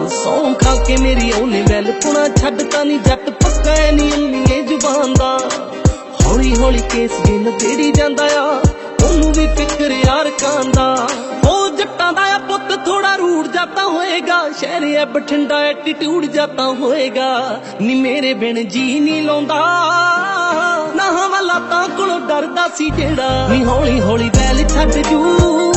ਸੌਂ ਖਾ ਕੇ ਮੇਰੀ ਉਹਨੇ ਵੈਲ ਪੁਣਾ ਛੱਡਤਾ ਨੀ ਜੱਟ ਪੱਕਾ ਨੀ ਅੰਮੀਏ ਜ਼ੁਬਾਨ ਦਾ। ਹੌਲੀ ਹੌਲੀ ਕੇਸ ਵੀ ਨੇੜੀ ਜਾਂਦਾ ਆ ਉਹਨੂੰ ਵੀ ਫਿਕਰ ਯਾਰ ਕਾਂਦਾ। ਉਹ ਜੱਟਾਂ ਦਾ ਆ ਪੁੱਤ ਥੋੜਾ ਰੂੜ ਜਾਤਾ ਹੋਏਗਾ, ਸ਼ਹਿਰ ਐ ਬਠਿੰਡਾ ਐਟੀਟਿਊਡ ਜਾਤਾ ਹੋਏਗਾ। ਨੀ ਮੇਰੇ ਬਿਨ ਜੀ ਨੀ ਲਾਉਂਦਾ ਨਾ ਹਵਾਲਾਤਾਂ ਕੋਲੋਂ ਡਰਦਾ ਸੀ ਜਿਹੜਾ। ਨੀ ਹੌਲੀ ਹੌਲੀ ਵੈਲ ਛੱਡ ਜੂ